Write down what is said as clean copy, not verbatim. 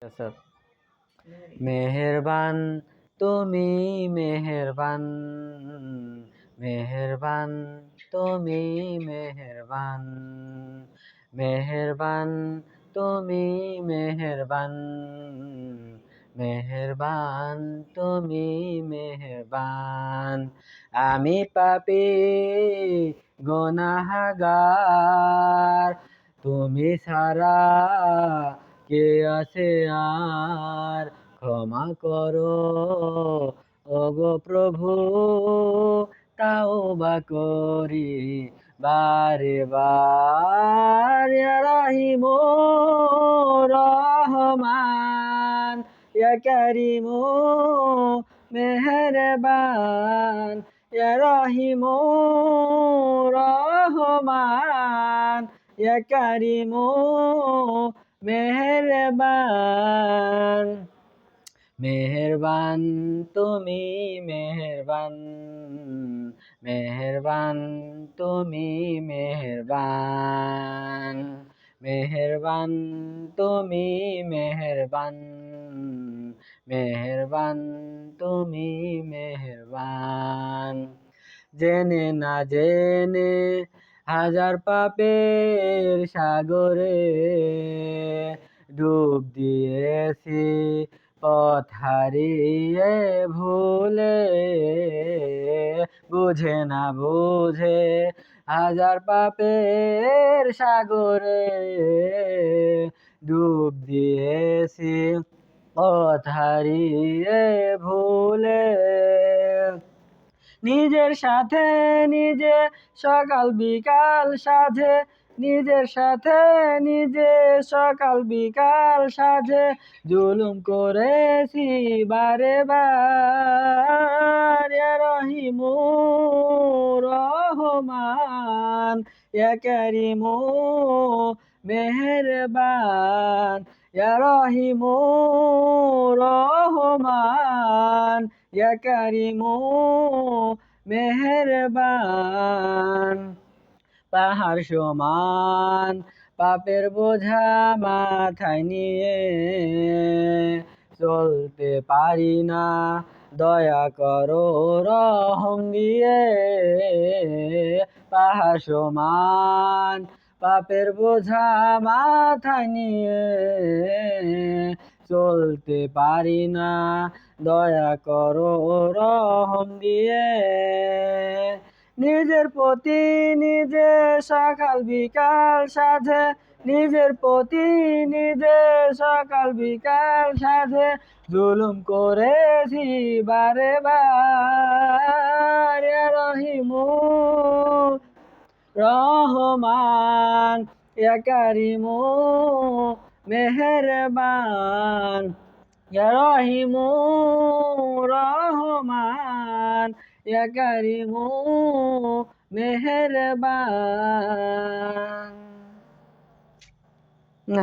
Sir মেহেরবান তুমি মেহেরবান মেহেরবান তুমি মেহেরবান মেহেরবান তুমি মেহেরবান মেহেরবান তুমি মেহেরবান আমি পাপী গুনাহগার তুমি ছাড়া কে আছে আর ক্ষমা করো ওগো প্রভু তাওবা করি বারে বার ইয়া রাহিম রহমান ইয়া কারীম মেহেরবান ইয়া রাহিম রহমান ইয়া কারীম মেহেরবান মেহেরবান তুমি মেহেরবান মেহেরবান তুমি মেহেরবান মেহেরবান তুমি মেহেরবান মেহেরবান তুমি মেহেরবান জেনে না জেনে হাজার পাপের সাগরে ডুব দিয়েছি পথ হারিয়ে ভুলে বুঝে না বুঝে হাজার পাপের সাগরে ডুব দিয়েছি পথ হারিয়ে ভুলে নিজের সাথে নিজে সকাল বিকাল সাজে নিজের সাথে নিজে সকাল বিকাল সাজে জুলুম করেছি বারে বার ইয়া রহিম রহমান ইয়া কারীম মেহেরবান ইয়া রহিম রহমান ইয়া কারীম মেহেরবান পাহাড় সমান পাপের বোঝা মাথায় নিয়ে চলতে পারি না দয়া করো রহম দিয়ে পাহাড় সমান পাপের বোঝা মাথায় নিয়ে চলতে পারি না দয়া করো রহম দিয়ে নিজের প্রতি নিজে সকাল বিকাল সাজে নিজের প্রতি নিজে সকাল বিকাল সাজে জুলুম করেছি বারে বার ইয়া রহিম রহমান ইয়া কারীম মেহেরবান ইয়া রহিম রহমান ইয়া কারীম মেহেরবান।